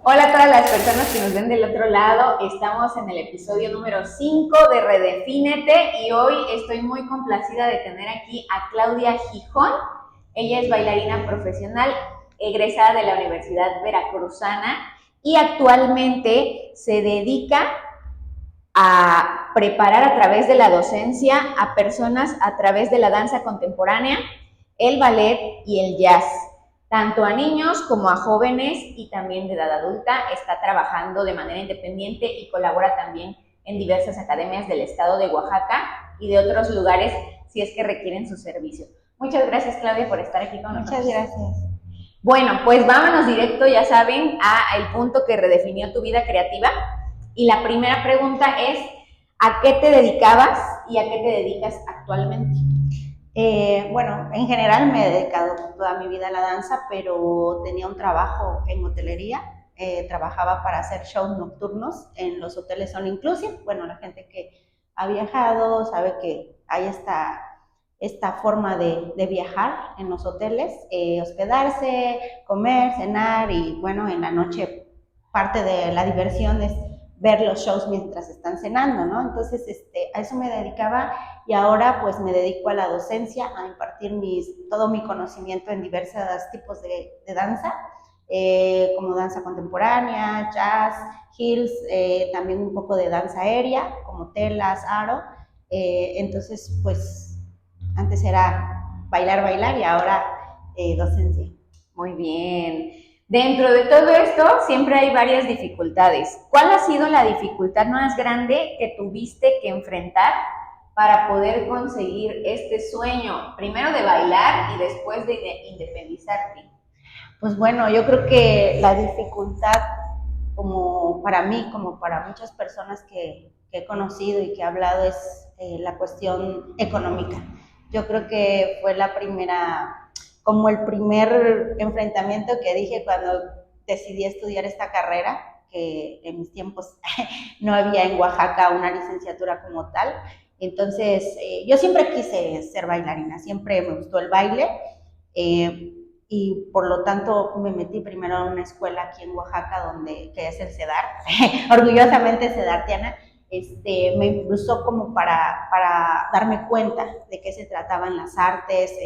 Hola a todas las personas que nos ven del otro lado. Estamos en el episodio número 5 de Redefínete y hoy estoy muy complacida de tener aquí a Claudia Gijón. Ella es bailarina profesional egresada de la Universidad Veracruzana y actualmente se dedica a preparar a través de la docencia a personas a través de la danza contemporánea, el ballet y el jazz, tanto a niños como a jóvenes y también de edad adulta. Está trabajando de manera independiente y colabora también en diversas academias del estado de Oaxaca y de otros lugares si es que requieren su servicio. Muchas gracias, Claudia, por estar aquí con nosotros. Muchas gracias. Bueno, pues vámonos directo, ya saben, a el punto que redefinió tu vida creativa. Y la primera pregunta es, ¿a qué te dedicabas y a qué te dedicas actualmente? Bueno, en general me he dedicado toda mi vida a la danza, pero tenía un trabajo en hotelería. Trabajaba para hacer shows nocturnos en los hoteles All Inclusive. Bueno, la gente que ha viajado sabe que hay esta forma de viajar en los hoteles, hospedarse, comer, cenar y bueno, en la noche parte de la diversión es ver los shows mientras están cenando, ¿no? Entonces, a eso me dedicaba y ahora pues me dedico a la docencia, a impartir todo mi conocimiento en diversos tipos de danza, como danza contemporánea, jazz, heels, también un poco de danza aérea, como telas, aro. Entonces, pues antes era bailar, bailar y ahora docencia. Muy bien. Dentro de todo esto siempre hay varias dificultades. ¿Cuál ha sido la dificultad más grande que tuviste que enfrentar para poder conseguir este sueño, primero de bailar y después de independizarte? Pues bueno, yo creo que la dificultad, como para mí, como para muchas personas que he conocido y que he hablado, es la cuestión económica. Yo creo que fue la primera, como el primer enfrentamiento que dije cuando decidí estudiar esta carrera, que en mis tiempos no había en Oaxaca una licenciatura como tal. Entonces, yo siempre quise ser bailarina, siempre me gustó el baile. Eh, y por lo tanto me metí primero a una escuela aquí en Oaxaca, que es el CEDAR, orgullosamente cedartiana. Me impulsó como para darme cuenta de qué se trataban las artes,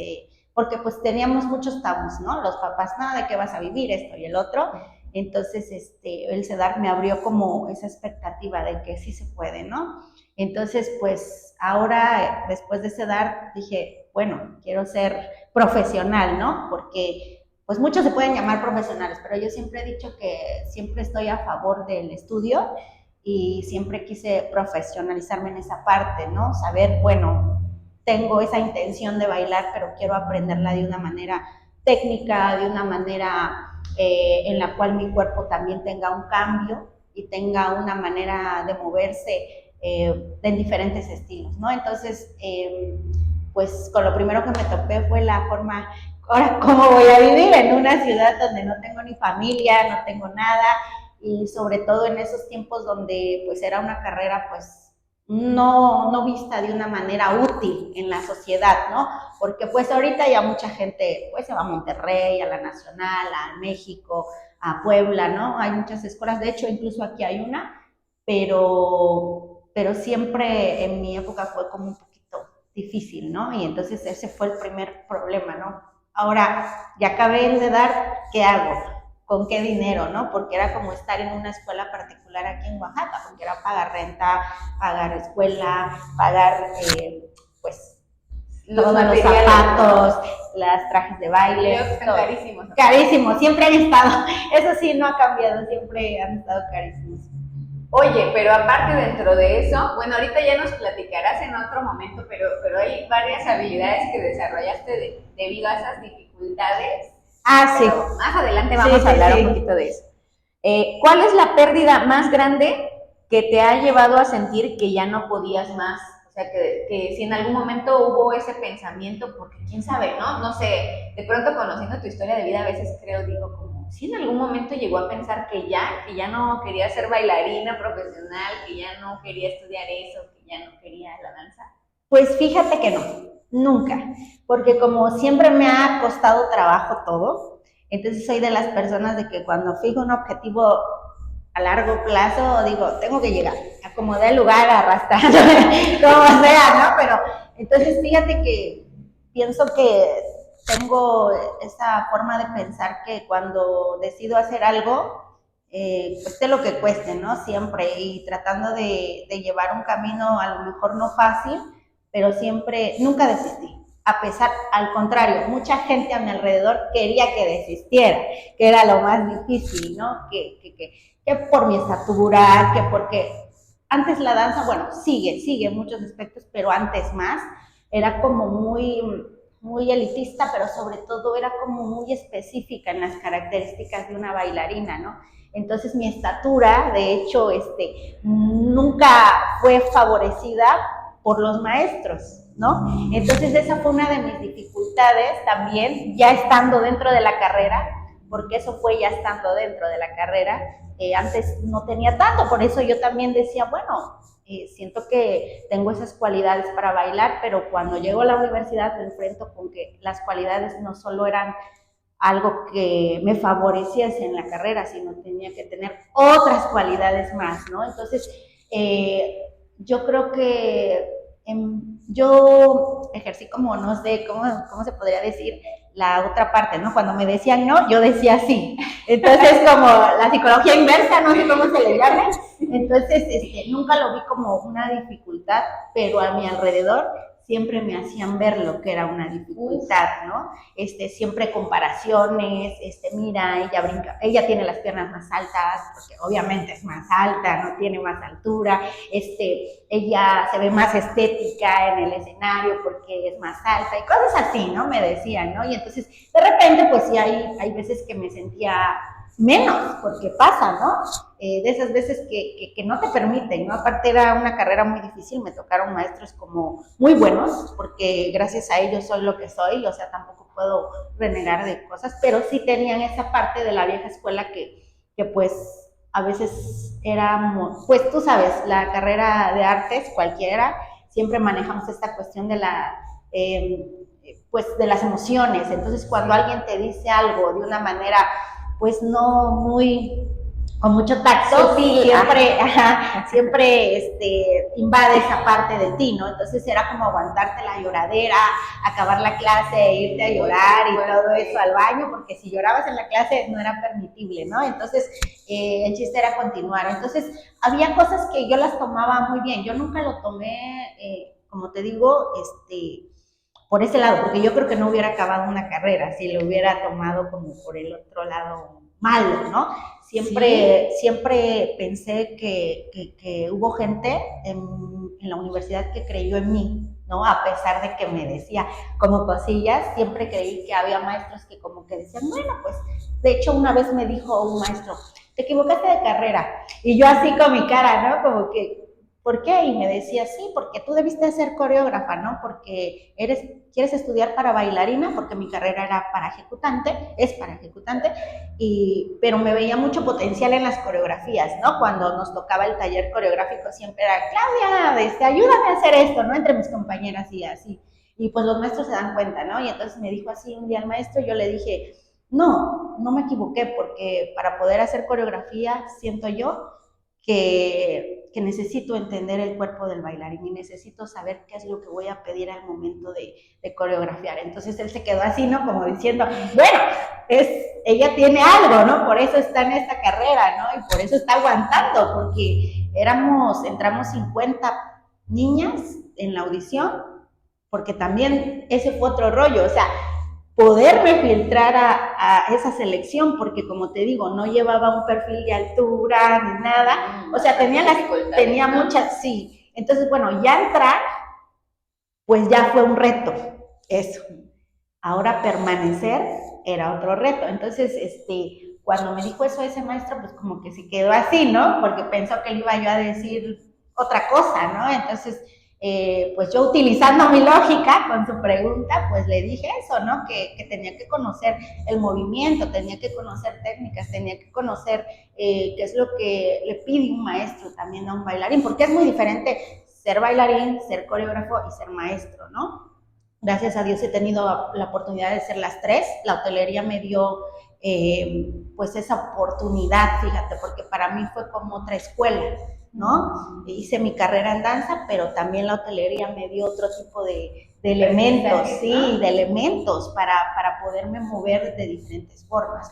porque pues teníamos muchos tabús, ¿no? Los papás, nada, ¿de qué vas a vivir esto y el otro? Entonces, el CEDAR me abrió como esa expectativa de que sí se puede, ¿no? Entonces, pues ahora, después de CEDAR, dije, bueno, quiero ser profesional, ¿no? Porque pues muchos se pueden llamar profesionales, pero yo siempre he dicho que siempre estoy a favor del estudio y siempre quise profesionalizarme en esa parte, ¿no? Saber, bueno, tengo esa intención de bailar, pero quiero aprenderla de una manera técnica, de una manera en la cual mi cuerpo también tenga un cambio y tenga una manera de moverse en diferentes estilos, ¿no? Entonces, pues con lo primero que me topé fue la forma, ahora, ¿cómo voy a vivir en una ciudad donde no tengo ni familia, no tengo nada? Y sobre todo en esos tiempos donde pues era una carrera pues no vista de una manera útil en la sociedad, ¿no? Porque pues ahorita ya mucha gente pues se va a Monterrey, a la Nacional, a México, a Puebla, ¿no? Hay muchas escuelas, de hecho incluso aquí hay una, pero siempre en mi época fue como un poquito difícil, ¿no? Y entonces ese fue el primer problema, ¿no? Ahora, ya acabé de dar, ¿qué hago? ¿Con qué dinero, no? Porque era como estar en una escuela particular aquí en Oaxaca, porque era pagar renta, pagar escuela, pagar, pues, todos los zapatos, las trajes de baile. Están carísimos. Carísimos, siempre han estado. Eso sí, no ha cambiado, siempre han estado carísimos. Oye, pero aparte dentro de eso, bueno, ahorita ya nos platicarás en otro momento, pero hay varias habilidades que desarrollaste debido a esas dificultades. Ah, sí. Más adelante vamos a hablar un poquito de eso. ¿Cuál es la pérdida más grande que te ha llevado a sentir que ya no podías más? O sea, que si en algún momento hubo ese pensamiento, porque quién sabe, ¿no? No sé, de pronto conociendo tu historia de vida, a veces digo como, si en algún momento llegó a pensar que ya no quería ser bailarina profesional, que ya no quería estudiar eso, que ya no quería la danza. Pues fíjate que no, nunca, porque como siempre me ha costado trabajo todo, Entonces soy de las personas de que cuando fijo un objetivo a largo plazo, digo, tengo que llegar, acomodé el lugar, arrastrando, como sea, ¿no? Pero entonces fíjate que pienso que tengo esa forma de pensar que cuando decido hacer algo, cueste lo que cueste, ¿no? Siempre, y tratando de llevar un camino a lo mejor no fácil, pero siempre, nunca desistí. A pesar, al contrario, mucha gente a mi alrededor quería que desistiera, que era lo más difícil, ¿no? Que por mi estatura, que porque antes la danza, bueno, sigue en muchos aspectos, pero antes más, era como muy elitista, pero sobre todo era como muy específica en las características de una bailarina, ¿no? Entonces mi estatura, de hecho, nunca fue favorecida por los maestros, ¿no? Entonces esa fue una de mis dificultades también, ya estando dentro de la carrera, porque eso fue ya estando dentro de la carrera, antes no tenía tanto, por eso yo también decía, bueno, siento que tengo esas cualidades para bailar, pero cuando llego a la universidad me enfrento con que las cualidades no solo eran algo que me favoreciese en la carrera, sino tenía que tener otras cualidades más, ¿no? Entonces, yo creo que yo ejercí como, no sé, ¿cómo se podría decir? La otra parte, ¿no? Cuando me decían no, yo decía sí. Entonces, como la psicología inversa, no sé cómo se le llama. Entonces, nunca lo vi como una dificultad, pero a mi alrededor siempre me hacían ver lo que era una dificultad, ¿no? Siempre comparaciones, mira, ella brinca, ella tiene las piernas más altas, porque obviamente es más alta, no tiene más altura, ella se ve más estética en el escenario porque es más alta, y cosas así, ¿no? Me decían, ¿no? Y entonces, de repente, pues sí, hay veces que me sentía menos, porque pasa, ¿no? De esas veces que no te permiten, ¿no? Aparte era una carrera muy difícil, me tocaron maestros como muy buenos, porque gracias a ellos soy lo que soy, o sea, tampoco puedo renegar de cosas, pero sí tenían esa parte de la vieja escuela que pues a veces éramos, pues tú sabes, la carrera de artes, cualquiera, siempre manejamos esta cuestión de pues de las emociones, entonces cuando alguien te dice algo de una manera pues no muy, con mucho tacto, siempre invade esa parte de ti, ¿no? Entonces era como aguantarte la lloradera, acabar la clase, irte a llorar y todo eso al baño, porque si llorabas en la clase no era permitible, ¿no? Entonces el chiste era continuar. Entonces había cosas que yo las tomaba muy bien, yo nunca lo tomé, como te digo, por ese lado, porque yo creo que no hubiera acabado una carrera si lo hubiera tomado como por el otro lado malo, ¿no? Siempre pensé que hubo gente en la universidad que creyó en mí, ¿no? A pesar de que me decía como cosillas, siempre creí que había maestros que como que decían, bueno, pues, de hecho una vez me dijo un maestro, te equivocaste de carrera, y yo así con mi cara, ¿no? Como que, ¿por qué? Y me decía, sí, porque tú debiste ser coreógrafa, ¿no? Porque quieres estudiar para bailarina, porque mi carrera era para ejecutante, es para ejecutante, pero me veía mucho potencial en las coreografías, ¿no? Cuando nos tocaba el taller coreográfico siempre era, Claudia, ayúdame a hacer esto, ¿no? Entre mis compañeras y así. Y pues los maestros se dan cuenta, ¿no? Y entonces me dijo así un día el maestro, yo le dije, no me equivoqué, porque para poder hacer coreografía, siento yo, que necesito entender el cuerpo del bailarín y necesito saber qué es lo que voy a pedir al momento de coreografiar. Entonces él se quedó así, ¿no? Como diciendo, bueno, ella tiene algo, ¿no? Por eso está en esta carrera, ¿no? Y por eso está aguantando, porque entramos 50 niñas en la audición, porque también ese fue otro rollo, o sea, poderme filtrar a esa selección, porque como te digo, no llevaba un perfil de altura ni nada, o sea, tenía muchas, sí. Entonces, bueno, ya entrar, pues ya fue un reto, eso. Ahora permanecer era otro reto. Entonces, cuando me dijo eso ese maestro, pues como que se quedó así, ¿no? Porque pensó que le iba yo a decir otra cosa, ¿no? Entonces, pues yo utilizando mi lógica con su pregunta, pues le dije eso, ¿no? Que tenía que conocer el movimiento, tenía que conocer técnicas, tenía que conocer qué es lo que le pide un maestro también a un bailarín, porque es muy diferente ser bailarín, ser coreógrafo y ser maestro, ¿no? Gracias a Dios he tenido la oportunidad de ser las tres. La hotelería me dio pues esa oportunidad, fíjate, porque para mí fue como otra escuela, ¿no? Hice mi carrera en danza, pero también la hotelería me dio otro tipo de elementos, sí, de elementos para poderme mover de diferentes formas.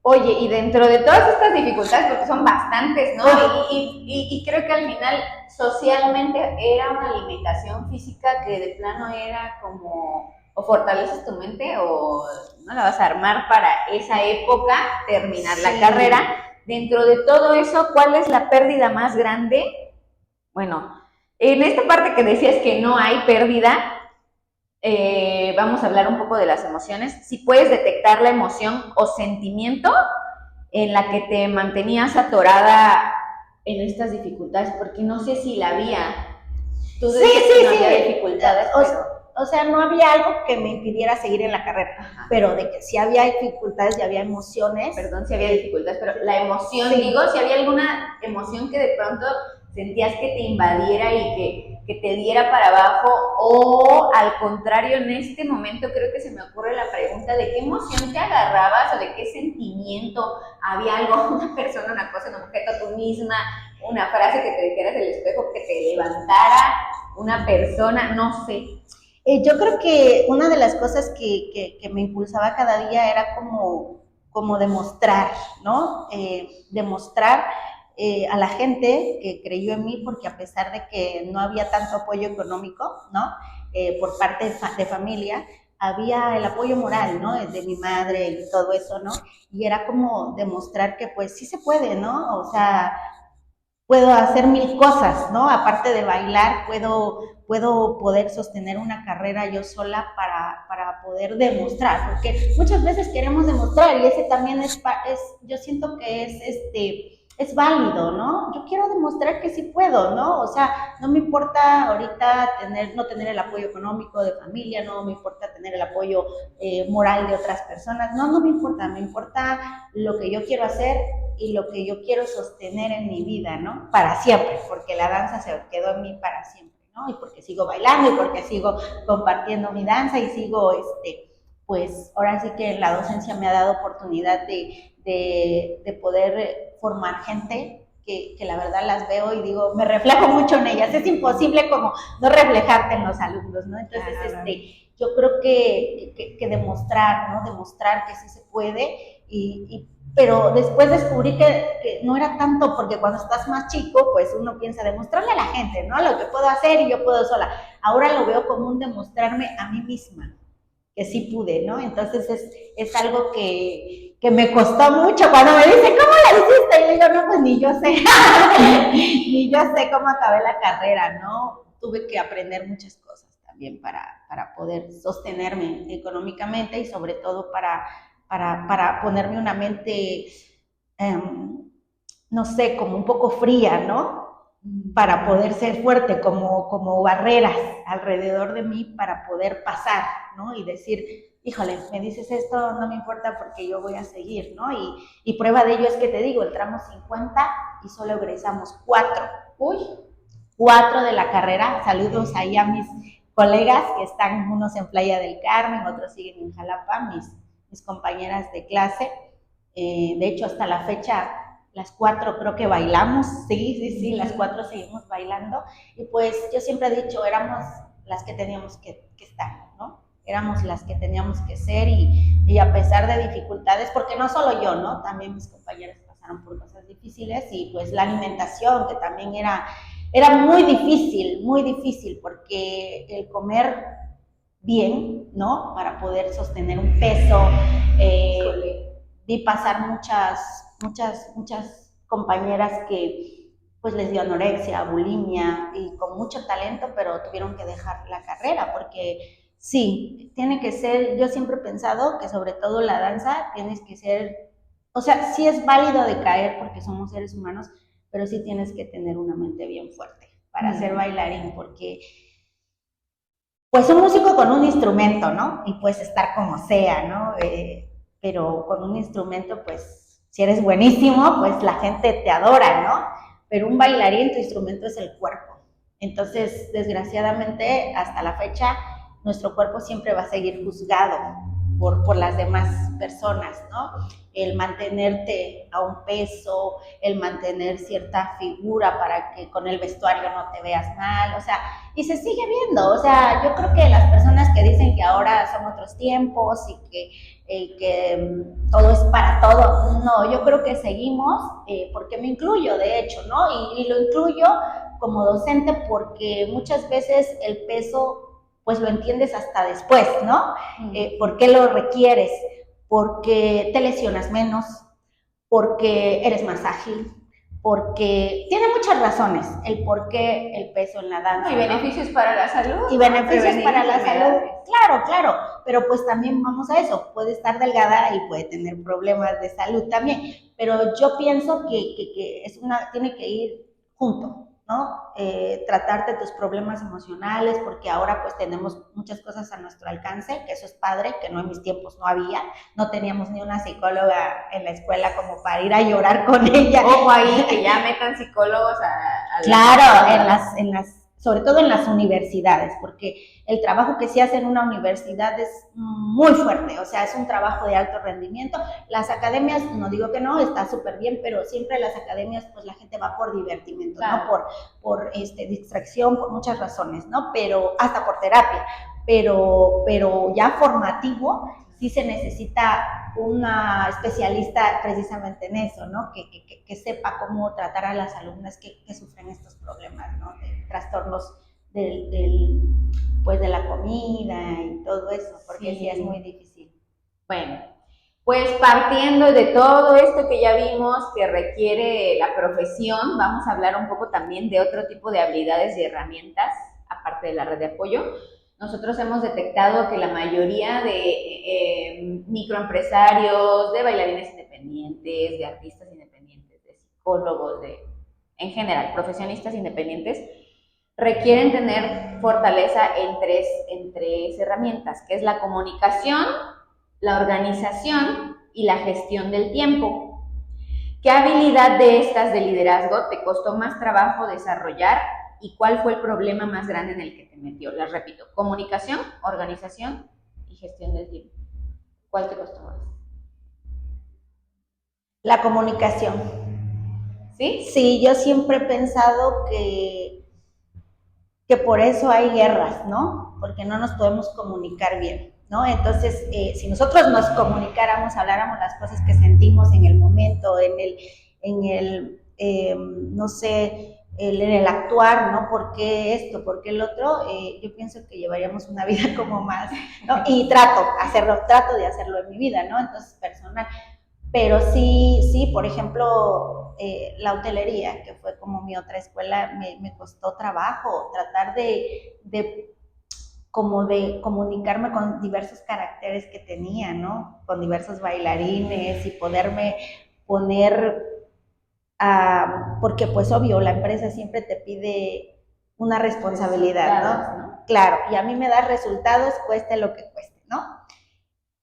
Oye, y dentro de todas estas dificultades, porque son bastantes, ¿no? Y creo que al final socialmente era una limitación física que de plano era como, o fortaleces tu mente o no la vas a armar para esa época, terminar la carrera. Dentro de todo eso, ¿cuál es la pérdida más grande? Bueno, en esta parte que decías que no hay pérdida, vamos a hablar un poco de las emociones. Si puedes detectar la emoción o sentimiento en la que te mantenías atorada en estas dificultades, porque no sé si la había. Tú decías que no había dificultades, o sea, no había algo que me impidiera seguir en la carrera, ajá, pero de que sí había dificultades y había emociones. Perdón, si había dificultades, pero la emoción, digo, si había alguna emoción que de pronto sentías que te invadiera y que te diera para abajo, o al contrario, en este momento creo que se me ocurre la pregunta de qué emoción te agarrabas o de qué sentimiento, había algo, una persona, una cosa, un objeto, tú misma, una frase que te dijeras el espejo, que te levantara, una persona, no sé. Yo creo que una de las cosas que me impulsaba cada día era como demostrar, ¿no? Demostrar a la gente que creyó en mí, porque a pesar de que no había tanto apoyo económico, ¿no? Por parte de familia, había el apoyo moral, ¿no? De mi madre y todo eso, ¿no? Y era como demostrar que pues sí se puede, ¿no? O sea, puedo hacer mil cosas, ¿no? Aparte de bailar, puedo poder sostener una carrera yo sola para poder demostrar, porque muchas veces queremos demostrar y ese también yo siento que es válido, ¿no? Yo quiero demostrar que sí puedo, ¿no? O sea, no me importa ahorita no tener el apoyo económico de familia, no me importa tener el apoyo moral de otras personas, no me importa lo que yo quiero hacer y lo que yo quiero sostener en mi vida, ¿no? Para siempre, porque la danza se quedó en mí para siempre, ¿no? Y porque sigo bailando y porque sigo compartiendo mi danza y sigo, pues ahora sí que la docencia me ha dado oportunidad de poder formar gente que la verdad las veo y digo, me reflejo mucho en ellas. Es imposible como no reflejarte en los alumnos, ¿no? Entonces, yo creo que demostrar, ¿no? Demostrar que sí se puede pero después descubrí que no era tanto, porque cuando estás más chico, pues uno piensa demostrarle a la gente, ¿no? Lo que puedo hacer y yo puedo sola. Ahora lo veo como un demostrarme a mí misma que sí pude, ¿no? Entonces es algo que me costó mucho cuando me dicen, ¿cómo la hiciste? Y le digo, no, pues ni yo sé, ni yo sé cómo acabé la carrera, ¿no? Tuve que aprender muchas cosas también para poder sostenerme económicamente y sobre todo para ponerme una mente, no sé, como un poco fría, ¿no? Para poder ser fuerte, como barreras alrededor de mí para poder pasar, ¿no? Y decir, híjole, me dices esto, no me importa porque yo voy a seguir, ¿no? Y prueba de ello es que te digo, entramos 50 y solo egresamos 4. Uy, 4 de la carrera. Saludos ahí a mis colegas que están unos en Playa del Carmen, otros siguen en Jalapa, mis compañeras de clase. De hecho, hasta la fecha, las 4 creo que bailamos, sí, las 4 seguimos bailando. Y pues yo siempre he dicho, éramos las que teníamos que estar, ¿no? Éramos las que teníamos que ser y a pesar de dificultades, porque no solo yo, ¿no? También mis compañeras pasaron por cosas difíciles y pues la alimentación, que también era muy difícil, porque el comer bien, ¿no? Para poder sostener un peso. Vi pasar muchas compañeras que pues les dio anorexia, bulimia y con mucho talento, pero tuvieron que dejar la carrera porque sí, tiene que ser, yo siempre he pensado que sobre todo la danza tienes que ser, o sea, sí es válido de caer porque somos seres humanos, pero sí tienes que tener una mente bien fuerte para ser bailarín, porque pues un músico con un instrumento, ¿no? Y puedes estar como sea, ¿no? Pero con un instrumento, pues, si eres buenísimo, pues la gente te adora, ¿no? Pero un bailarín, tu instrumento es el cuerpo. Entonces, desgraciadamente, hasta la fecha, nuestro cuerpo siempre va a seguir juzgado por las demás personas, ¿no? El mantenerte a un peso, el mantener cierta figura para que con el vestuario no te veas mal, o sea, y se sigue viendo, o sea, yo creo que las personas que dicen que ahora son otros tiempos y que todo es para todo, no, yo creo que seguimos, porque me incluyo, de hecho, ¿no? Y lo incluyo como docente porque muchas veces el peso pues lo entiendes hasta después, ¿no? ¿Por qué lo requieres? Porque te lesionas menos, porque eres más ágil, porque tiene muchas razones el por qué el peso en la danza. Y beneficios, ¿no?, para la salud. Y beneficios para la salud. Claro, claro, pero pues también vamos a eso, puede estar delgada y puede tener problemas de salud también, pero yo pienso que tiene que ir junto, ¿no? Tratarte tus problemas emocionales, porque ahora pues tenemos muchas cosas a nuestro alcance, que eso es padre, que no en mis tiempos no había, no teníamos ni una psicóloga en la escuela como para ir a llorar con ella. Ojo ahí, que ya metan psicólogos a claro, sobre todo en las universidades, porque el trabajo que se hace en una universidad es muy fuerte, o sea, es un trabajo de alto rendimiento. Las academias, no digo que no, está súper bien, pero siempre las academias, pues la gente va por divertimento, claro, ¿no? Por distracción, por muchas razones, ¿no? Pero hasta por terapia, pero ya formativo, sí se necesita una especialista precisamente en eso, ¿no? Que sepa cómo tratar a las alumnas que sufren estos problemas, ¿no? De trastornos pues de la comida y todo eso, porque sí es muy difícil. Bueno, pues partiendo de todo esto que ya vimos que requiere la profesión, vamos a hablar un poco también de otro tipo de habilidades y herramientas, aparte de la red de apoyo. Nosotros hemos detectado que la mayoría de microempresarios, de bailarines independientes, de artistas independientes, de psicólogos, en general, profesionistas independientes, requieren tener fortaleza en tres herramientas, que es la comunicación, la organización y la gestión del tiempo. ¿Qué habilidad de estas de liderazgo te costó más trabajo desarrollar y cuál fue el problema más grande en el que te metió? Las repito, comunicación, organización y gestión del tiempo. ¿Cuál te costó más? La comunicación. ¿Sí? Sí, yo siempre he pensado que por eso hay guerras, ¿no? Porque no nos podemos comunicar bien, ¿no? Entonces, si nosotros nos comunicáramos, habláramos las cosas que sentimos en el momento, no sé, en el actuar, ¿no? ¿Por qué esto? ¿Por qué el otro? Yo pienso que llevaríamos una vida como más, ¿no? Y trato de hacerlo en mi vida, ¿no? Entonces, personal. Pero sí, por ejemplo, la hotelería, que fue como mi otra escuela, me costó trabajo tratar de comunicarme con diversos caracteres que tenía, ¿no? Con diversos bailarines y poderme poner, porque pues obvio, la empresa siempre te pide una responsabilidad, ¿no? Claro, y a mí me da resultados, cueste lo que cueste, ¿no?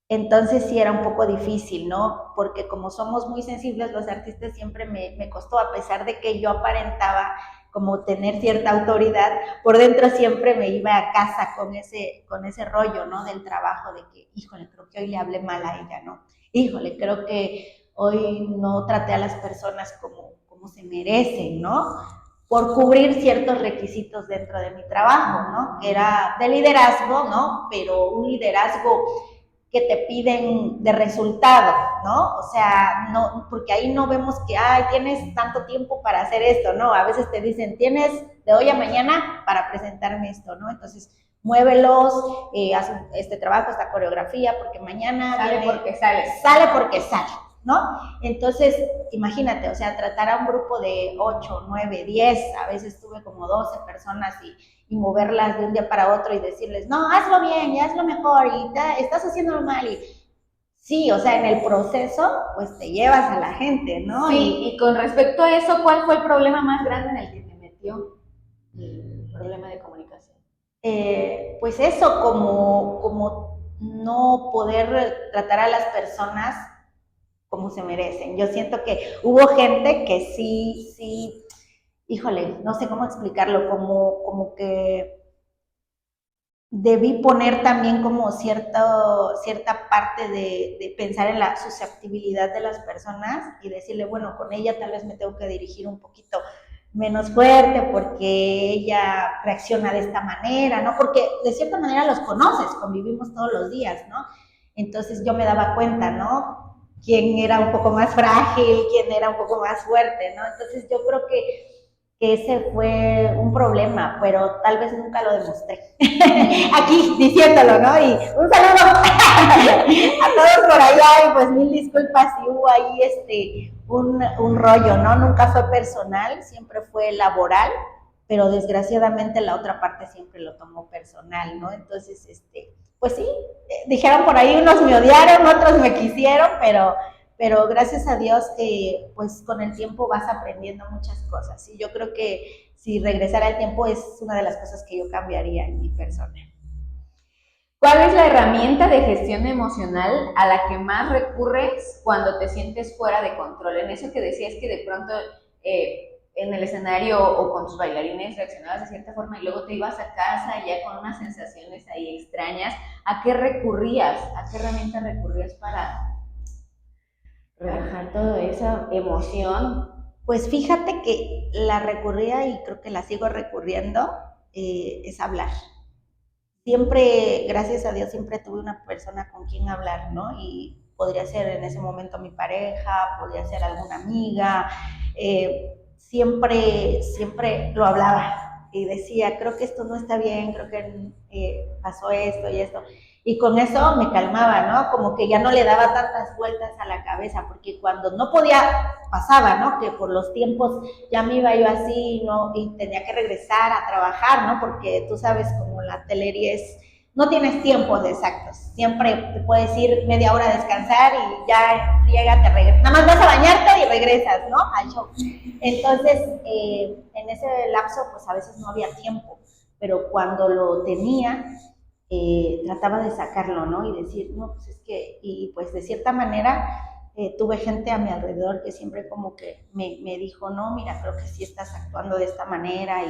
Entonces sí era un poco difícil, ¿no? Porque como somos muy sensibles los artistas, siempre me costó, a pesar de que yo aparentaba como tener cierta autoridad, por dentro siempre me iba a casa con ese rollo, ¿no? Del trabajo, de que, híjole, creo que hoy le hablé mal a ella, ¿no? Híjole, creo que hoy no traté a las personas como se merecen, ¿no? Por cubrir ciertos requisitos dentro de mi trabajo, ¿no? Que era de liderazgo, ¿no? Pero un liderazgo que te piden de resultado, ¿no? O sea, no, porque ahí no vemos que, tienes tanto tiempo para hacer esto, ¿no? A veces te dicen, tienes de hoy a mañana para presentarme esto, ¿no? Entonces, muévelos, haz este trabajo, esta coreografía, porque mañana sale porque sale. Sale porque sale, ¿no? Entonces, imagínate, o sea, tratar a un grupo de 8, 9, 10, a veces tuve como 12 personas y moverlas de un día para otro y decirles, no, hazlo bien y hazlo mejor y estás haciéndolo mal. Y sí, o sea, en el proceso, pues te llevas a la gente, ¿no? Sí, y con respecto a eso, ¿cuál fue el problema más grande en el que te metió? El problema de comunicación. Pues eso, como no poder tratar a las personas como se merecen. Yo siento que hubo gente que sí, híjole, no sé cómo explicarlo, como que debí poner también como cierta parte de pensar en la susceptibilidad de las personas y decirle, bueno, con ella tal vez me tengo que dirigir un poquito menos fuerte porque ella reacciona de esta manera, ¿no? Porque de cierta manera los conoces, convivimos todos los días, ¿no? Entonces yo me daba cuenta, ¿no? Quién era un poco más frágil, quién era un poco más fuerte, ¿no? Entonces yo creo que ese fue un problema, pero tal vez nunca lo demostré. Aquí diciéndolo, ¿no? Y un saludo a todos por allá y pues mil disculpas si hubo ahí un rollo, ¿no? Nunca fue personal, siempre fue laboral, pero desgraciadamente la otra parte siempre lo tomó personal, ¿no? Entonces, pues sí, dijeron por ahí, unos me odiaron, otros me quisieron, pero gracias a Dios, pues con el tiempo vas aprendiendo muchas cosas. Y yo creo que si regresara el tiempo es una de las cosas que yo cambiaría en mi persona. ¿Cuál es la herramienta de gestión emocional a la que más recurres cuando te sientes fuera de control? En eso que decías que de pronto en el escenario o con tus bailarines reaccionabas de cierta forma y luego te ibas a casa ya con unas sensaciones ahí extrañas. ¿A qué recurrías? ¿A qué herramienta recurrías para relajar toda esa emoción? Pues fíjate que la recurría y creo que la sigo recurriendo, es hablar. Siempre, gracias a Dios, siempre tuve una persona con quien hablar, ¿no? Y podría ser en ese momento mi pareja, podría ser alguna amiga, siempre lo hablaba y decía, creo que esto no está bien, creo que pasó esto y esto. Y con eso me calmaba, ¿no? Como que ya no le daba tantas vueltas a la cabeza, porque cuando no podía, pasaba, ¿no? Que por los tiempos ya me iba yo así, ¿no? Y tenía que regresar a trabajar, ¿no? Porque tú sabes, como la hotelería es, no tienes tiempos exactos. Siempre te puedes ir media hora a descansar y ya llega, te regresas. Nada más vas a bañarte y regresas, ¿no? Al show. Entonces, en ese lapso, pues a veces no había tiempo, pero cuando lo tenía, trataba de sacarlo, ¿no? Y decir, no, pues es que, y pues de cierta manera tuve gente a mi alrededor que siempre como que me dijo, no, mira, creo que sí estás actuando de esta manera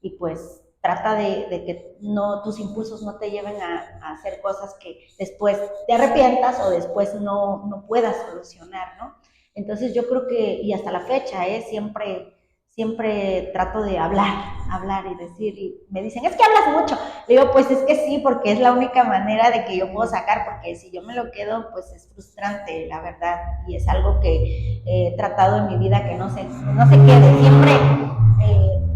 y pues trata de que no, tus impulsos no te lleven a hacer cosas que después te arrepientas o después no puedas solucionar, ¿no? Entonces yo creo que, y hasta la fecha, siempre trato de hablar y decir, y me dicen, es que hablas mucho. Le digo, pues es que sí, porque es la única manera de que yo puedo sacar, porque si yo me lo quedo, pues es frustrante, la verdad, y es algo que he tratado en mi vida que no se quede, siempre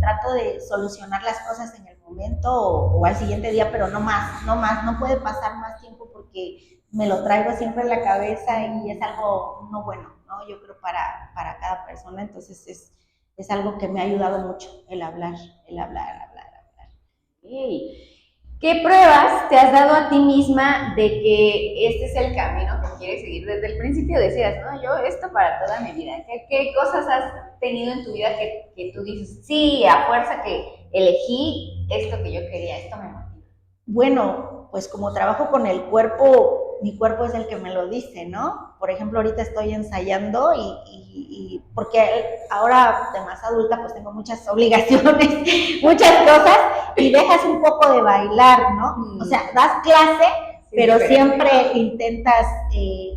trato de solucionar las cosas en el momento o al siguiente día, pero no más, no puede pasar más tiempo porque me lo traigo siempre en la cabeza y es algo no bueno, ¿no? Yo creo para cada persona, entonces es algo que me ha ayudado mucho, el hablar. Hey, ¿qué pruebas te has dado a ti misma de que este es el camino que quieres seguir? Desde el principio decías, ¿no? Yo esto para toda mi vida. ¿Qué cosas has tenido en tu vida que tú dices, sí, a fuerza que elegí esto que yo quería, esto me motiva? Bueno, pues como trabajo con el cuerpo, mi cuerpo es el que me lo dice, ¿no? Por ejemplo, ahorita estoy ensayando y porque ahora de más adulta pues tengo muchas obligaciones, muchas cosas y dejas un poco de bailar, ¿no? O sea, das clase, sí, pero siempre intentas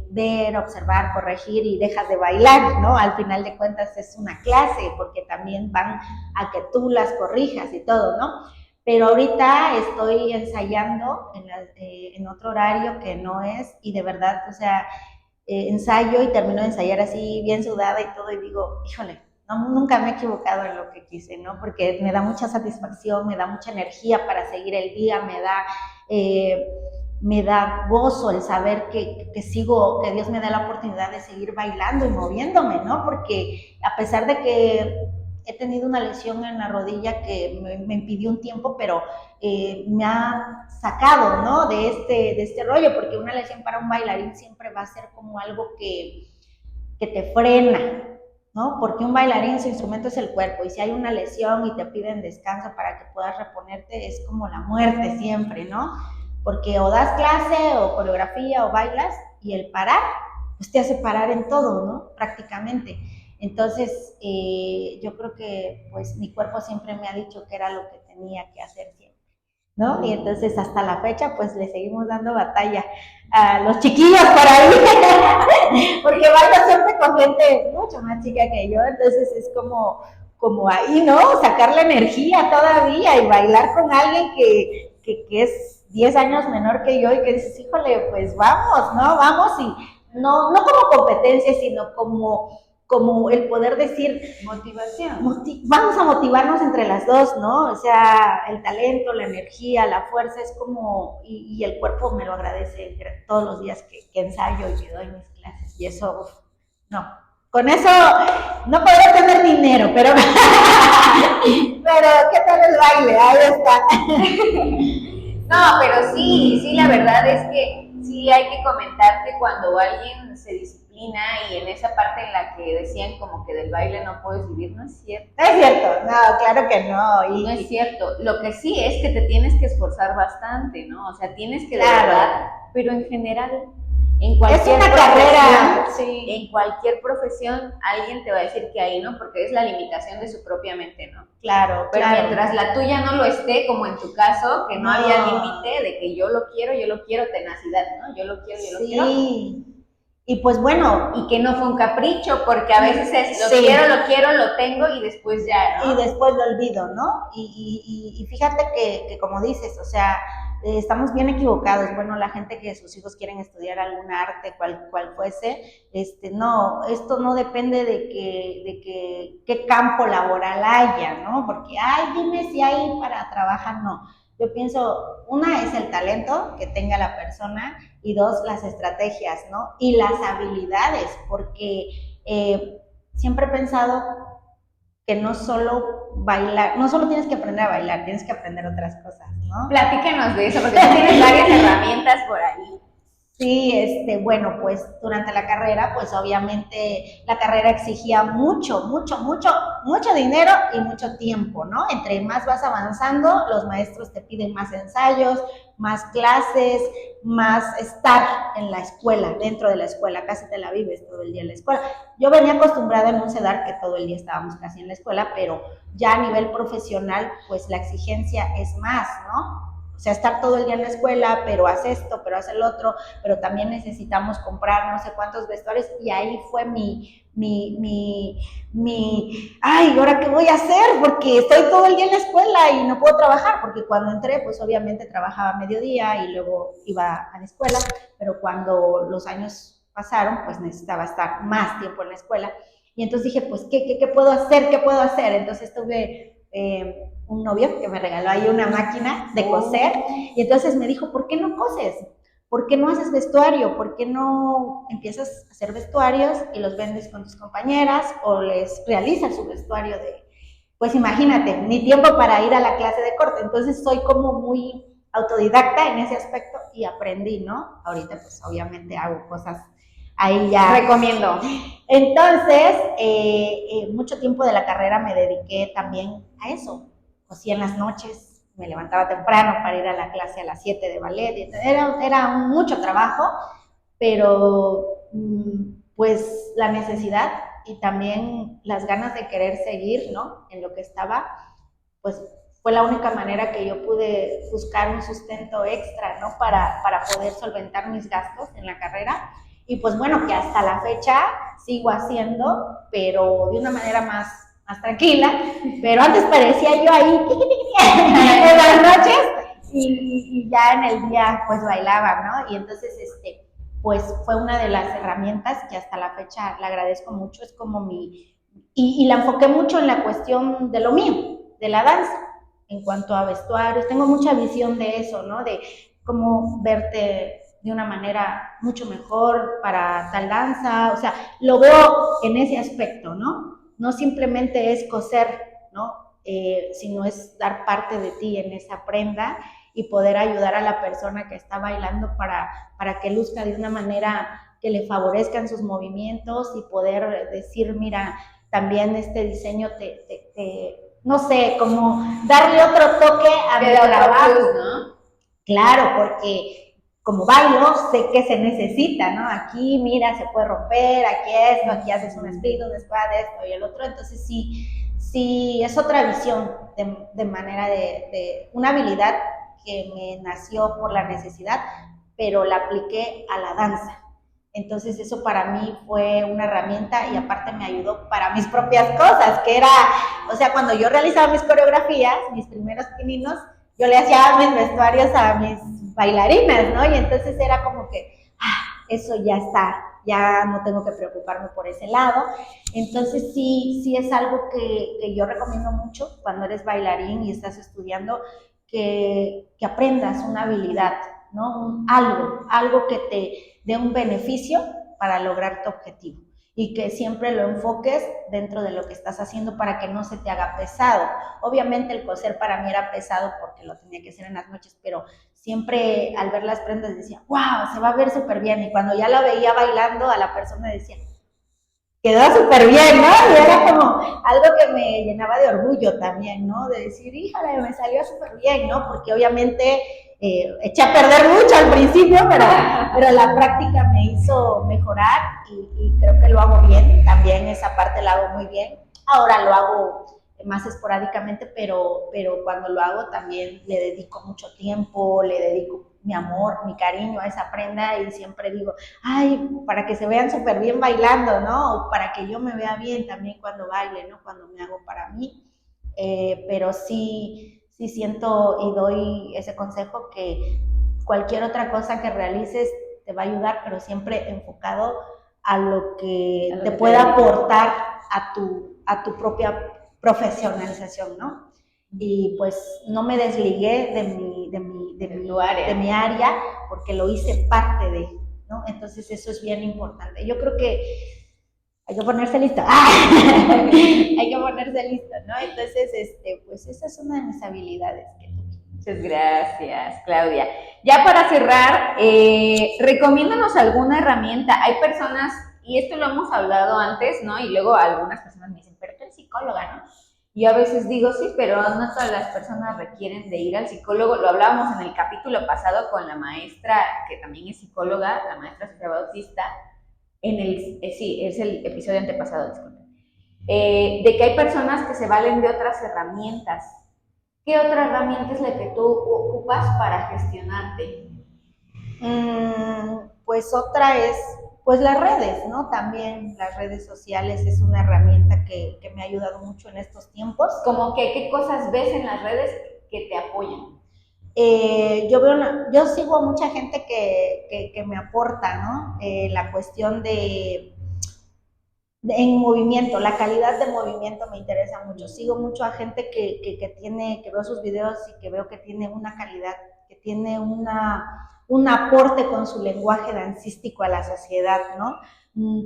ver, observar, corregir y dejas de bailar, ¿no? Al final de cuentas es una clase porque también van a que tú las corrijas y todo, ¿no? Pero ahorita estoy ensayando en otro horario que no es, y de verdad, o sea, ensayo y termino de ensayar así bien sudada y todo, y digo, híjole, no, nunca me he equivocado en lo que quise, ¿no? Porque me da mucha satisfacción, me da mucha energía para seguir el día, me da gozo el saber que sigo, que Dios me da la oportunidad de seguir bailando y moviéndome, ¿no? Porque a pesar de que he tenido una lesión en la rodilla que me impidió un tiempo, pero me ha sacado, ¿no? De este rollo, porque una lesión para un bailarín siempre va a ser como algo que te frena, ¿no? Porque un bailarín, su instrumento es el cuerpo, y si hay una lesión y te piden descanso para que puedas reponerte, es como la muerte siempre, ¿no? Porque o das clase, o coreografía, o bailas, y el parar, pues te hace parar en todo, ¿no? Prácticamente. Entonces, yo creo que pues mi cuerpo siempre me ha dicho que era lo que tenía que hacer siempre. ¿no? Y entonces hasta la fecha pues le seguimos dando batalla a los chiquillos por ahí, porque bailo siempre con gente mucho más chica que yo, entonces es como ahí, ¿no? Sacar la energía todavía y bailar con alguien que es 10 años menor que yo y que dices, híjole, pues vamos, ¿no? Vamos y no como competencia, sino como el poder decir, motivación. Vamos a motivarnos entre las dos, ¿no? O sea, el talento, la energía, la fuerza es como, y el cuerpo me lo agradece todos los días que ensayo y que doy mis clases. Y eso, no. Con eso no podré tener dinero, pero ¿qué tal el baile? Ahí está. No, pero sí, la verdad es que sí hay que comentar que cuando alguien se disciplina y en esa parte en la que decían como que del baile no puedes vivir, no es cierto. No es cierto, no, claro que no. No es cierto. Lo que sí es que te tienes que esforzar bastante, ¿no? O sea, tienes que de claro. verdad, pero en general, en cualquier es una carrera, sí. En cualquier profesión alguien te va a decir que ahí, ¿no? Porque es la limitación de su propia mente, ¿no? Claro, pero claro. Mientras la tuya no lo esté, como en tu caso, que no había límite de que yo lo quiero, tenacidad, ¿no? Yo lo quiero. Sí. Y pues bueno. Y que no fue un capricho, porque a veces es lo quiero, lo tengo y después ya, ¿no? Y después lo olvido, ¿no? Y fíjate que como dices, o sea, estamos bien equivocados. Bueno, la gente que sus hijos quieren estudiar algún arte, cual fuese, no, esto no depende de qué campo laboral haya, ¿no? Porque, dime si hay para trabajar, no. Yo pienso, una es el talento que tenga la persona y dos, las estrategias, ¿no? Y las habilidades, porque siempre he pensado que no solo bailar, no solo tienes que aprender a bailar, tienes que aprender otras cosas, ¿no? Platícanos de eso, porque tú tienes varias herramientas por ahí. Sí, bueno, pues durante la carrera, pues obviamente la carrera exigía mucho dinero y mucho tiempo, ¿no? Entre más vas avanzando, los maestros te piden más ensayos, más clases, más estar en la escuela, dentro de la escuela, casi te la vives todo el día en la escuela. Yo venía acostumbrada en un CEDAR que todo el día estábamos casi en la escuela, pero ya a nivel profesional, pues la exigencia es más, ¿no? O sea, estar todo el día en la escuela, pero haz esto, pero haz el otro, pero también necesitamos comprar no sé cuántos vestuarios, y ahí fue ay, ¿ahora qué voy a hacer? Porque estoy todo el día en la escuela y no puedo trabajar, porque cuando entré, pues obviamente trabajaba a mediodía y luego iba a la escuela, pero cuando los años pasaron, pues necesitaba estar más tiempo en la escuela, y entonces dije, pues, ¿qué puedo hacer? ¿Qué puedo hacer? Entonces tuve un novio que me regaló ahí una máquina de coser, y entonces me dijo, ¿por qué no coses? ¿Por qué no haces vestuario? ¿Por qué no empiezas a hacer vestuarios y los vendes con tus compañeras o les realizas su vestuario pues imagínate, ni tiempo para ir a la clase de corte? Entonces soy como muy autodidacta en ese aspecto y aprendí, ¿no? Ahorita pues obviamente hago cosas ahí ya. Recomiendo. Entonces, mucho tiempo de la carrera me dediqué también a eso. Cosía en las noches, me levantaba temprano para ir a la clase a las 7 de ballet. Era mucho trabajo, pero pues la necesidad y también las ganas de querer seguir, ¿no? En lo que estaba, pues fue la única manera que yo pude buscar un sustento extra, ¿no? Para poder solventar mis gastos en la carrera. Y pues bueno, que hasta la fecha sigo haciendo, pero de una manera más tranquila. Pero antes parecía yo ahí en las noches y ya en el día pues bailaba, ¿no? Y entonces pues fue una de las herramientas que hasta la fecha le agradezco mucho. Es como y la enfoqué mucho en la cuestión de lo mío, de la danza, en cuanto a vestuarios. Tengo mucha visión de eso, ¿no? De cómo verte de una manera mucho mejor para tal danza, o sea, lo veo en ese aspecto, ¿no? No simplemente es coser, ¿no? Sino es dar parte de ti en esa prenda y poder ayudar a la persona que está bailando para que luzca de una manera que le favorezcan sus movimientos y poder decir, mira, también este diseño no sé, como darle otro toque a mi trabajo, ¿no? Claro, porque como bailo, sé que se necesita, ¿no? Aquí, mira, se puede romper, aquí esto, aquí haces un split, un squat, esto y el otro. Entonces sí, es otra visión de manera de una habilidad que me nació por la necesidad, pero la apliqué a la danza. Entonces eso para mí fue una herramienta y aparte me ayudó para mis propias cosas, que era, o sea, cuando yo realizaba mis coreografías, mis primeros pininos, yo le hacía mis vestuarios a mis bailarinas, ¿no? Y entonces era como que, eso ya está, ya no tengo que preocuparme por ese lado. Entonces sí es algo que yo recomiendo mucho cuando eres bailarín y estás estudiando, que aprendas una habilidad, ¿no? Algo que te dé un beneficio para lograr tu objetivo y que siempre lo enfoques dentro de lo que estás haciendo para que no se te haga pesado. Obviamente el coser para mí era pesado porque lo tenía que hacer en las noches, pero siempre al ver las prendas decía, wow, se va a ver súper bien. Y cuando ya la veía bailando, a la persona decía, quedó súper bien, ¿no? Y era como algo que me llenaba de orgullo también, ¿no? De decir, híjole, me salió súper bien, ¿no? Porque obviamente eché a perder mucho al principio, pero la práctica me hizo mejorar y creo que lo hago bien, también esa parte la hago muy bien. Ahora lo hago más esporádicamente, pero cuando lo hago también le dedico mucho tiempo, le dedico mi amor, mi cariño a esa prenda y siempre digo, ay, para que se vean súper bien bailando, ¿no? O para que yo me vea bien también cuando baile, ¿no? Cuando me hago para mí. Pero sí siento y doy ese consejo que cualquier otra cosa que realices te va a ayudar, pero siempre enfocado a lo que te pueda aportar a tu propia profesionalización, ¿no? Y pues no me desligué de mi área porque lo hice parte de, ¿no? Entonces eso es bien importante. Yo creo que hay que ponerse listo. Hay que ponerse listo, ¿no? Entonces, pues esa es una de mis habilidades que tuve. Muchas gracias, Claudia. Ya para cerrar, recomiéndanos alguna herramienta. Hay personas, y esto lo hemos hablado antes, ¿no? Y luego algunas personas me dicen, pero tú eres psicóloga, ¿no? Y a veces digo, sí, pero no todas las personas requieren de ir al psicólogo. Lo hablábamos en el capítulo pasado con la maestra, que también es psicóloga, la maestra Sofía Bautista, sí, es el episodio antepasado, disculpen, de que hay personas que se valen de otras herramientas. ¿Qué otra herramienta es la que tú ocupas para gestionarte? Pues otra es, pues las redes, ¿no? También las redes sociales es una herramienta que me ha ayudado mucho en estos tiempos. Como que, ¿qué cosas ves en las redes que te apoyan? Yo sigo a mucha gente que me aporta, ¿no? La cuestión en movimiento, la calidad de movimiento me interesa mucho. Sigo mucho a gente que veo sus videos y que veo que tiene una calidad, que tiene un aporte con su lenguaje dancístico a la sociedad, ¿no?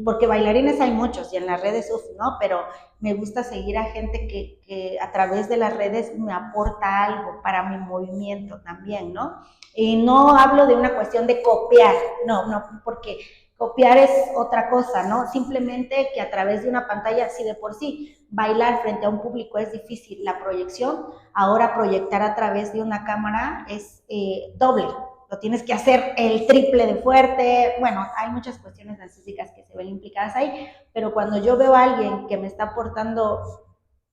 Porque bailarines hay muchos y en las redes, ¿no? Pero me gusta seguir a gente que a través de las redes me aporta algo para mi movimiento también, ¿no? Y no hablo de una cuestión de copiar, no, porque copiar es otra cosa, ¿no? Simplemente que a través de una pantalla, si de por sí bailar frente a un público es difícil, la proyección, ahora proyectar a través de una cámara es doble. Lo tienes que hacer el triple de fuerte. Bueno, hay muchas cuestiones dancísticas que se ven implicadas ahí, pero cuando yo veo a alguien que me está aportando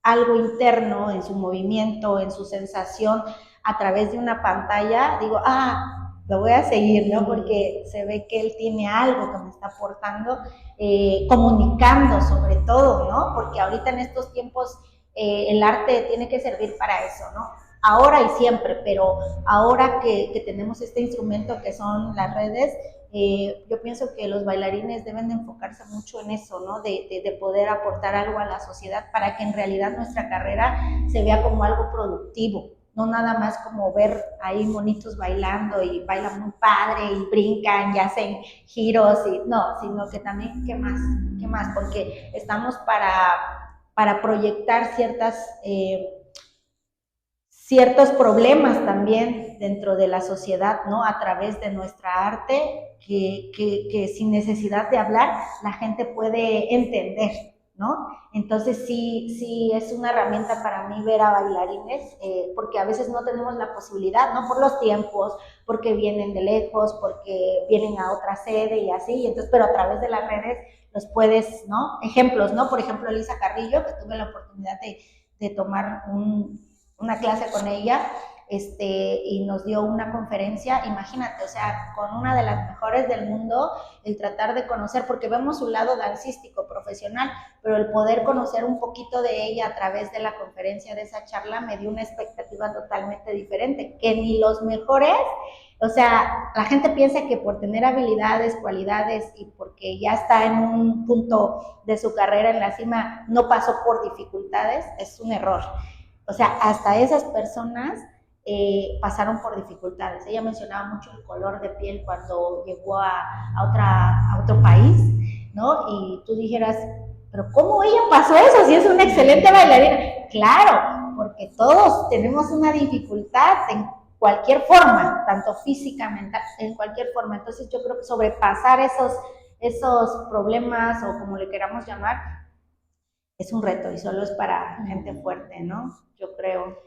algo interno en su movimiento, en su sensación, a través de una pantalla, digo, lo voy a seguir, ¿no? Porque se ve que él tiene algo que me está aportando, comunicando sobre todo, ¿no? Porque ahorita en estos tiempos el arte tiene que servir para eso, ¿no? Ahora y siempre, pero ahora que tenemos este instrumento que son las redes, yo pienso que los bailarines deben de enfocarse mucho en eso, ¿no? De poder aportar algo a la sociedad para que en realidad nuestra carrera se vea como algo productivo, no nada más como ver ahí monitos bailando y bailan muy padre y brincan y hacen giros, no, sino que también, ¿qué más? Porque estamos para proyectar ciertos problemas también dentro de la sociedad, ¿no? A través de nuestra arte, que sin necesidad de hablar, la gente puede entender, ¿no? Entonces sí es una herramienta para mí ver a bailarines, porque a veces no tenemos la posibilidad, ¿no? Por los tiempos, porque vienen de lejos, porque vienen a otra sede y así, entonces, pero a través de las redes los puedes, ¿no? Ejemplos, ¿no? Por ejemplo, Elisa Carrillo, que tuve la oportunidad de tomar una clase con ella, y nos dio una conferencia, imagínate, o sea, con una de las mejores del mundo, el tratar de conocer, porque vemos su lado dancístico, profesional, pero el poder conocer un poquito de ella a través de la conferencia, de esa charla, me dio una expectativa totalmente diferente, que ni los mejores, o sea, la gente piensa que por tener habilidades, cualidades y porque ya está en un punto de su carrera en la cima, no pasó por dificultades, es un error. O sea, hasta esas personas pasaron por dificultades. Ella mencionaba mucho el color de piel cuando llegó a otro país, ¿no? Y tú dijeras, pero ¿cómo ella pasó eso si es una excelente bailarina? Claro, porque todos tenemos una dificultad en cualquier forma, tanto física, mental, en cualquier forma. Entonces yo creo que sobrepasar esos problemas o como le queramos llamar, es un reto y solo es para gente fuerte, ¿no? Yo creo.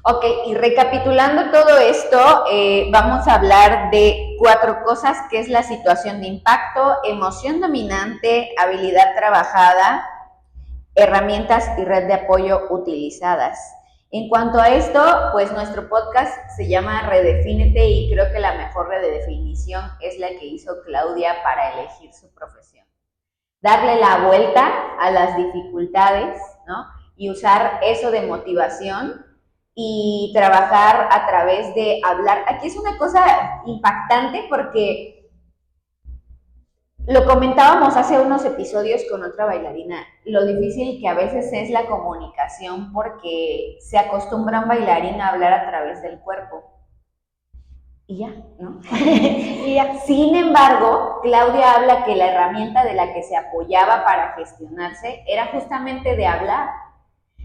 Ok, y recapitulando todo esto, vamos a hablar de 4 cosas, que es la situación de impacto, emoción dominante, habilidad trabajada, herramientas y red de apoyo utilizadas. En cuanto a esto, pues nuestro podcast se llama Redefínete y creo que la mejor redefinición es la que hizo Claudia para elegir su profesión. Darle la vuelta a las dificultades, ¿no? Y usar eso de motivación y trabajar a través de hablar. Aquí es una cosa impactante porque lo comentábamos hace unos episodios con otra bailarina, lo difícil que a veces es la comunicación porque se acostumbra un bailarín a hablar a través del cuerpo. Y ya, ¿no? Y ya. Sin embargo, Claudia habla que la herramienta de la que se apoyaba para gestionarse era justamente de hablar.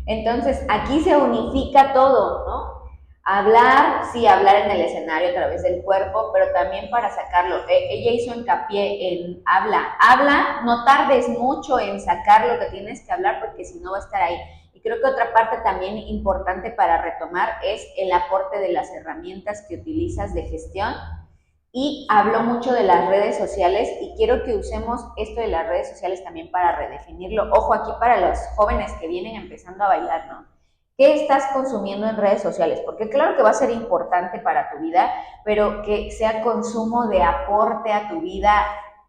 Entonces, aquí se unifica todo, ¿no? Hablar, sí, hablar en el escenario a través del cuerpo, pero también para sacarlo. Ella hizo hincapié en habla, no tardes mucho en sacar lo que tienes que hablar porque si no va a estar ahí. Y creo que otra parte también importante para retomar es el aporte de las herramientas que utilizas de gestión. Y habló mucho de las redes sociales y quiero que usemos esto de las redes sociales también para redefinirlo. Ojo aquí para los jóvenes que vienen empezando a bailar, ¿no? ¿Qué estás consumiendo en redes sociales? Porque claro que va a ser importante para tu vida, pero que sea consumo de aporte a tu vida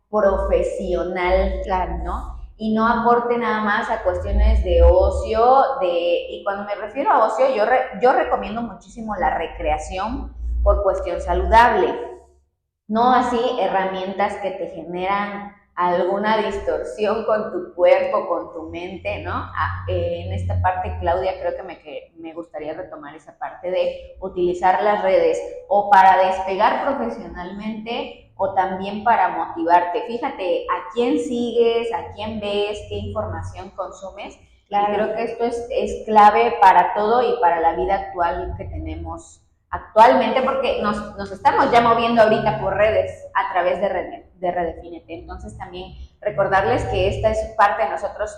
profesional, Claro. ¿no? Y no aporte nada más a cuestiones de ocio, y cuando me refiero a ocio, yo recomiendo muchísimo la recreación por cuestión saludable, no así herramientas que te generan alguna distorsión con tu cuerpo, con tu mente, ¿no? En esta parte, Claudia, creo que me gustaría retomar esa parte de utilizar las redes o para despegar profesionalmente o también para motivarte. Fíjate a quién sigues, a quién ves, qué información consumes. Claro. Y creo que esto es clave para todo y para la vida actual que tenemos actualmente, porque nos estamos ya moviendo ahorita por redes a través de Redefínete. Entonces también recordarles que esta es parte de nosotros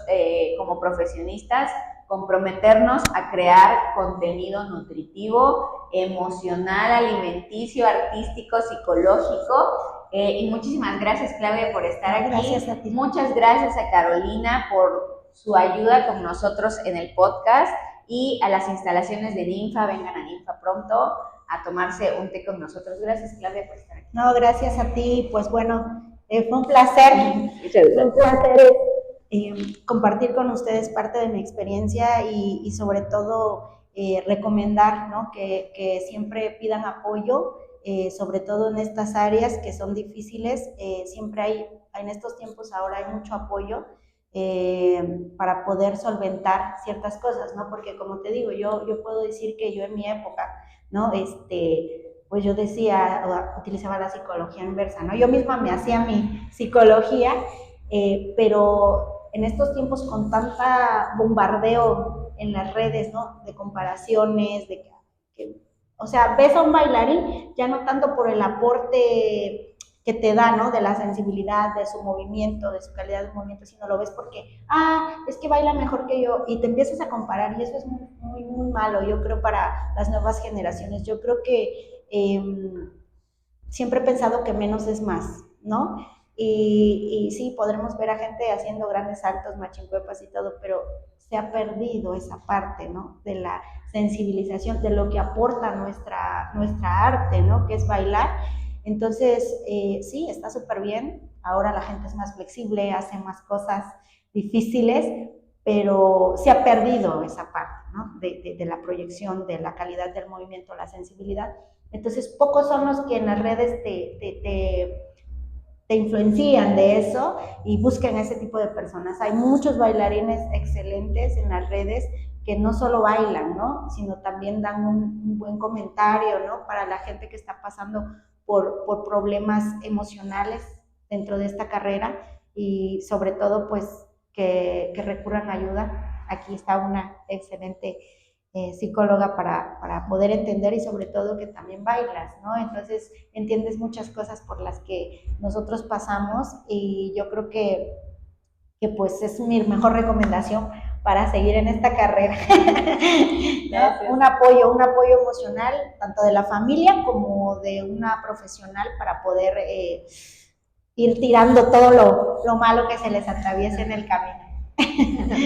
como profesionistas, comprometernos a crear contenido nutritivo, emocional, alimenticio, artístico, psicológico. Y muchísimas gracias, Claudia, por estar aquí. Gracias a ti. Muchas gracias a Carolina por su ayuda con nosotros en el podcast. Y a las instalaciones de Ninfa, vengan a Ninfa pronto a tomarse un té con nosotros. Gracias, Claudia, por estar aquí. No, gracias a ti. Pues bueno, fue un placer. Muchas gracias. Fue un placer compartir con ustedes parte de mi experiencia y sobre todo recomendar, ¿no? que siempre pidan apoyo, sobre todo en estas áreas que son difíciles. Siempre hay, en estos tiempos ahora hay mucho apoyo. Para poder solventar ciertas cosas, ¿no? Porque como te digo, yo puedo decir que yo en mi época, ¿no? Pues yo decía, utilizaba la psicología inversa, ¿no? Yo misma me hacía mi psicología, pero en estos tiempos con tanta bombardeo en las redes, ¿no? De comparaciones, o sea, ves a un bailarín ya no tanto por el aporte que te da, ¿no? De la sensibilidad, de su movimiento, de su calidad de movimiento, sino lo ves porque, es que baila mejor que yo, y te empiezas a comparar, y eso es muy, muy, muy malo, yo creo, para las nuevas generaciones. Yo creo que siempre he pensado que menos es más, ¿no? Y sí, podremos ver a gente haciendo grandes saltos, machincuepas y todo, pero se ha perdido esa parte, ¿no? De la sensibilización, de lo que aporta nuestra arte, ¿no? Que es bailar. Entonces, sí, está súper bien. Ahora la gente es más flexible, hace más cosas difíciles, pero se ha perdido esa parte, ¿no? De la proyección, de la calidad del movimiento, la sensibilidad. Entonces, pocos son los que en las redes te influencian de eso y buscan a ese tipo de personas. Hay muchos bailarines excelentes en las redes que no solo bailan, ¿no? Sino también dan un buen comentario, ¿no? Para la gente que está pasando por problemas emocionales dentro de esta carrera y sobre todo, pues, que recurran a ayuda. Aquí está una excelente psicóloga para poder entender y sobre todo que también bailas, ¿no? Entonces entiendes muchas cosas por las que nosotros pasamos y yo creo que pues es mi mejor recomendación para seguir en esta carrera. ¿No? Un apoyo emocional, tanto de la familia como de una profesional para poder ir tirando todo lo malo que se les atraviese en el camino.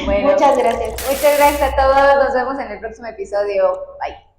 Bueno, muchas gracias. Muchas gracias a todos. Nos vemos en el próximo episodio. Bye.